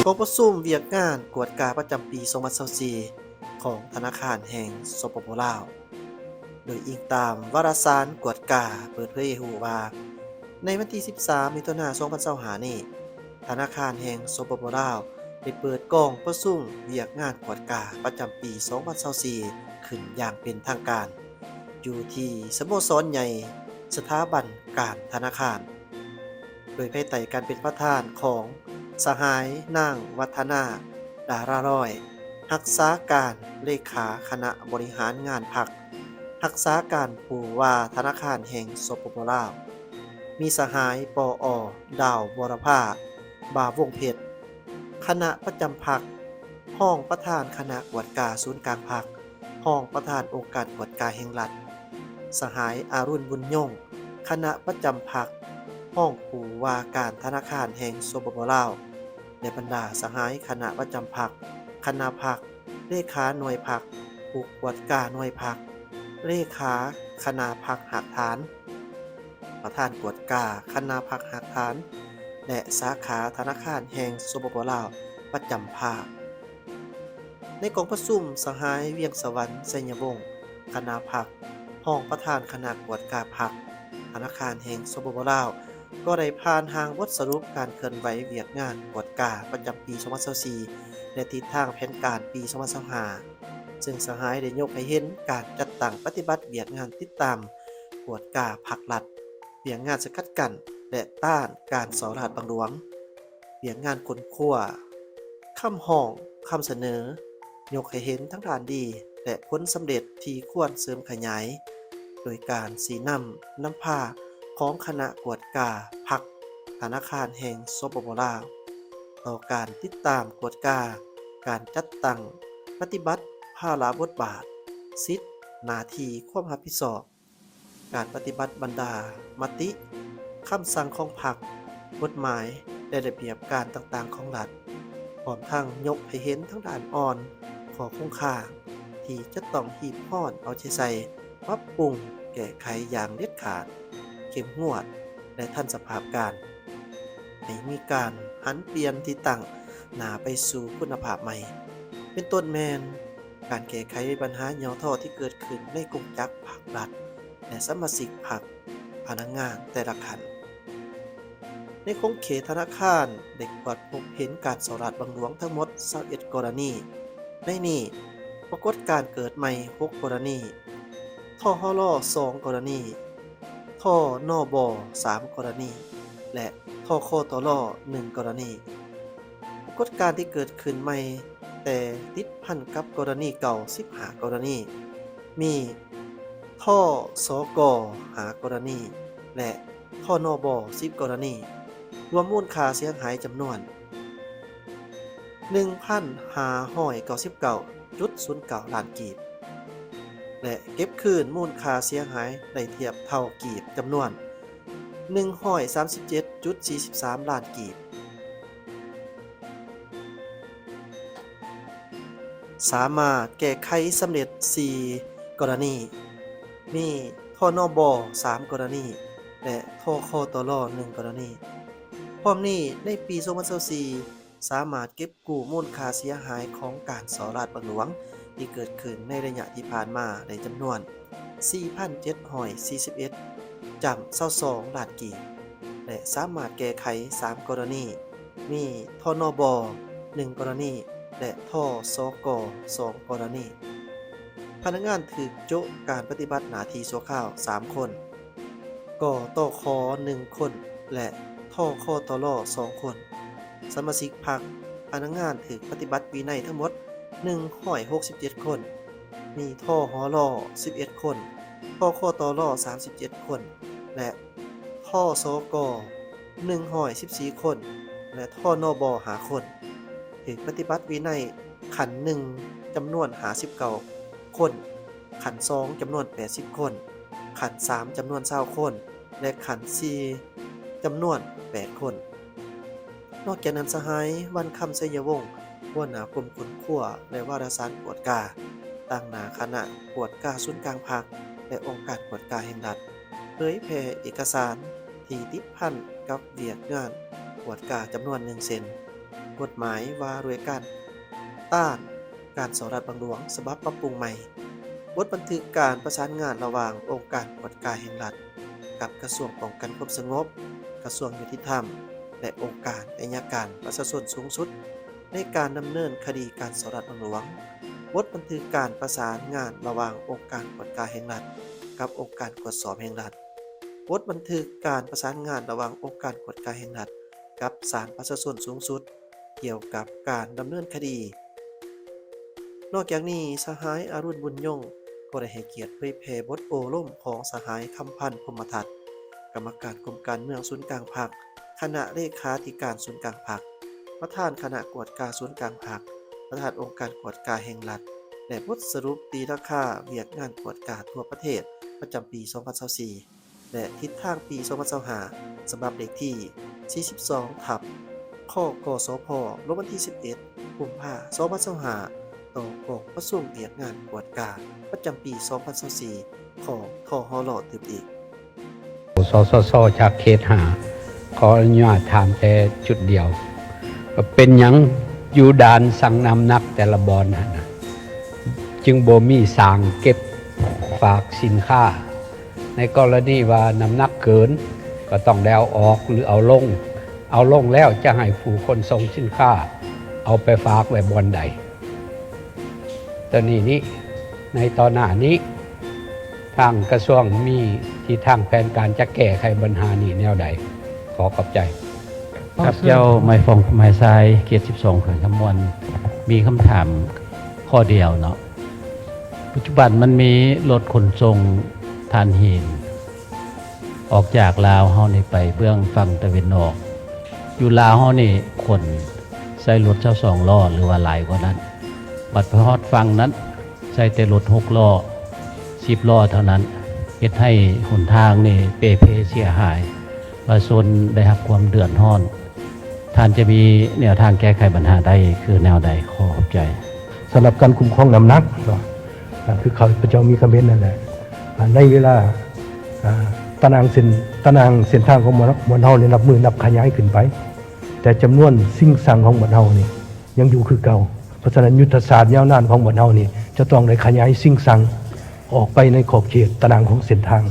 กองประชุมเวียกงานกวดกาประจำปี2024ของธนาคารแห่งสปปลาวโดยอิงตามวารสารกวดกาเปิดเผยให้รู้ว่าในวันที่13มิถุนายน2025นี้ธนาคารแห่งสปปลาวได้เปิดกองประชุมเวียกงานกวดกาประจำปี2024ขึ้นอย่างเป็นทางการอยู่ที่สโมสรใหญ่สถาบันการธนาคาร โดยภายใต้การเป็นประธานของสหายนางวัฒนาดาราร้อยรักษาการเลขาคณะบริหารงานพรรครักษาการผู้ว่าธนาคารแห่งสปปลาวมีสหายปอดาวบรพาบาวงเพชรคณะประจำพรรคห้องประธานคณะกวดกาศูนย์กลางพรรคห้องประธานองค์การกวดกาแห่งรัฐสหายอารุณบุญยงคณะประจำพรรค ห้องผู้ว่าการธนาคารแห่งสปปลาวในบรรดาสหายคณะประจำพรรคคณะพรรคเลขาหน่วยพรรคผู้กวดกาหน่วยพรรคเลขาคณะพรรคหักฐานประธานกวดกาคณะพรรคหักฐานและสาขาธนาคารแห่งสปปลาวประจำภาคในกองประชุมสหายเวียงสวรรค์ไสยวงศ์คณะพรรคห้องประธานคณะกวดกาพรรคธนาคารแห่งสปปลาว ก็ได้ผ่านทางบทสรุปการเคลื่อนไหวเวียกงานกวดกาประจำปี2024และทิศทางแผนการปี2025ซึ่งสหายได้ยกให้เห็นการจัดตั้งปฏิบัติเวียกงานติดตามกวดกาภาครัฐเวียกงานสกัดกั้นและต้านการสอราดบังหลวงเวียกงานค้นคว้าคำห้องคำเสนอยกให้เห็นทั้งด้านดีและผลสำเร็จที่ควรเสริมขยายโดยการสีนำพา ของคณะกวดกาพรรคธนาคารแห่งสปปลาวต่อการติดตามกวดกาการจัดตั้งปฏิบัติภาระบทบาทสิทธิหน้าที่ความรับผิดชอบการปฏิบัติบรรดามติคำสั่งของพรรคกฎหมายและระเบียบการต่างๆของรัฐพร้อมทั้งยกให้เห็นทั้งด้านอ่อนของโครงข่ายที่จะต้องหีบห้อนเอาใจใส่ปรับปรุงแก้ไขอย่างเด็ดขาด เข้มงวดและทันสภาพการให้มีการหันเปลี่ยนที่ตั้งหน้าไปสู่คุณภาพใหม่เป็นต้นแมนการแก้ไขปัญหาเหยาท่อที่เกิดขึ้นในกลุ่มจักรภาครัฐและสมาชิกพรรคพนักงานแต่ละขันในคงเขตธนาคารได้ตรวจพบเห็นการสอราดบังหลวงทั้งหมด21กรณีในนี้ปรากฏการเกิดใหม่6กรณีท่อฮอลอ2กรณี ท่อนอบอ3กรณีและท่อคอตอลอ1กรณีปรากฏการณ์ที่เกิดขึ้นใหม่แต่ติดพันกับกรณีเก่า15กรณีมีท่อสก5กรณีและท่อนอบอ10กรณีรวมมูลค่าเสียหายจำนวน 1,599.09 ล้านกีบและเก็บคืนมูลค่าเสียหายได้เทียบเท่ากีบจำนวน 137.43 ล้านกีบสามารถแก้ไขสำเร็จ4กรณีมีทนบ3กรณีและทคตล1กรณีพร้อมนี้ในปี2024สามารถเก็บกู้มูลค่าเสียหายของการสอราดบังหลวงที่เกิดขึ้นในระยะที่ผ่านมาในจำนวน 4,741 22 ล้านกีบและสามารถแก้ไข3กรณีมีทนบ1กรณีและท่อสก2กรณีพนักงานถูกโจะการปฏิบัติหน้าที่ชั่วคราว3คนกตค1คนและท่อคตล2คนสมาชิกพรรคพนักงานถูกปฏิบัติวินัยทั้งหมด167คนมีท่อหอลอ11คนท่อคตล37คนและท่อสก114คนและท่อนบ5คนถูกปฏิบัติวินัยขัน1จำนวน59คนขัน2จำนวน80คนขัน3จำนวน20คนและขัน4จำนวน8คนนอกจากนั้นสหายวันคำไสยวงศ์หัวหน้ากรมค้นคว้าและวารสารกวดกาตั้งหน้าคณะกวดกาศูนย์กลางพรรคและองค์การกวดกาแห่งรัฐเผยแพร่เอกสารที่ติดพันกับเวียกงานกวดกาจำนวน1 เซน กฎหมายว่าด้วยการต้านการสอรัฐบังหลวงฉบับปรับปรุงใหม่บทบันทึกการประสานงานระหว่างองค์การกวดกาแห่งรัฐกับกระทรวงป้องกันความสงบกระทรวงยุติธรรมและองค์การอัยการประชาชนสูงสุดในการดำเนินคดีการสอรัฐบังหลวงบทบันทึกการประสานงานระหว่างองค์การกวดกาแห่งรัฐกับองค์การตรวจสอบแห่งรัฐบทบันทึกการประสานงานระหว่างองค์การกวดกาแห่งรัฐกับศาลประชาชนสูงสุดเกี่ยวกับการดำเนินคดีนอกจากนี้สหายอรุณบุญยงก็ได้ให้เกียรติเผยแพร่บทโอล่มของสหายคำพันธ์พรหมทัตกรรมการกรมการเมืองศูนย์กลางพรรคคณะเลขาธิการศูนย์กลางพรรคประธานคณะกวดกาศูนย์กลางพรรคประธานองค์การกวดกาแห่งรัฐและบทสรุปตีราคาเวียกงานกวดกาทั่วประเทศประจำปี 2024 และทิศทางปี 2025 ฉบับเลขที่ 42 ทับข้อกสพลงวันที่ 11 กุมภาพันธ์ 2025 ต่อกองประชุมเวียกงานกวดกาประจำปี 2024 ของทหล.ตืบอีกสสสจากเขต5ขออนุญาตถามแต่จุดเดียวเป็นหยังอยู่ด่านสั่งนำนักแต่ละบอนนะจึงบ่มีสางเก็บฝากสินค้าในกรณีว่าน้ำหนักเกินก็ต้องได้เอาออกหรือเอาลงแล้วจะให้ผู้คนส่งสินค้าเอาไปฝากไว้บอนใดตอนนี้ในตอนหน้านี้ทางกระทรวงมีที่ทางแผนการจะแก้ไขปัญหานี้แนวใดขอขอบใจครับเจ้าไม้ฟองไม้ทรายเกียรติ12เขื่อนคำมวลมีคำถามข้อเดียวเนาะปัจจุบันมันมีรถขนส่งถ่านหินออกจากลาวเฮานี่ไปเบื้องฝั่งตะวันออกอยู่ลาวเฮานี่คนใช้รถ22ล้อหรือว่าหลายกว่านั้นบัดพอฮอดฝั่งนั้นใช้แต่รถ6ล้อ10ล้อเท่านั้นเฮ็ดให้หนทางนี่เปเพเสียหายประชาชนได้รับความเดือดร้อนท่านจะมีแนวทางแก้ไขปัญหาได้คือแนวใดขอขอบใจสำหรับการคุ้มครองน้ำหนักคือเขาพระเจ้ามีคำเน้นนั่นแหละในเวลาตารางเส้นทางของมวลเฮาเนี่ยนับมือนับขยายขึ้นไปแต่จำนวนสิ่งสั่งของมวลเฮานี่ยังอยู่คือเก่าเพราะฉะนั้นยุทธศาสตร์ยาวนานของมวลเฮานี่จะต้องได้ขยายสิ่งสั่งออกไปในขอบเขตตารางของเส้นทาง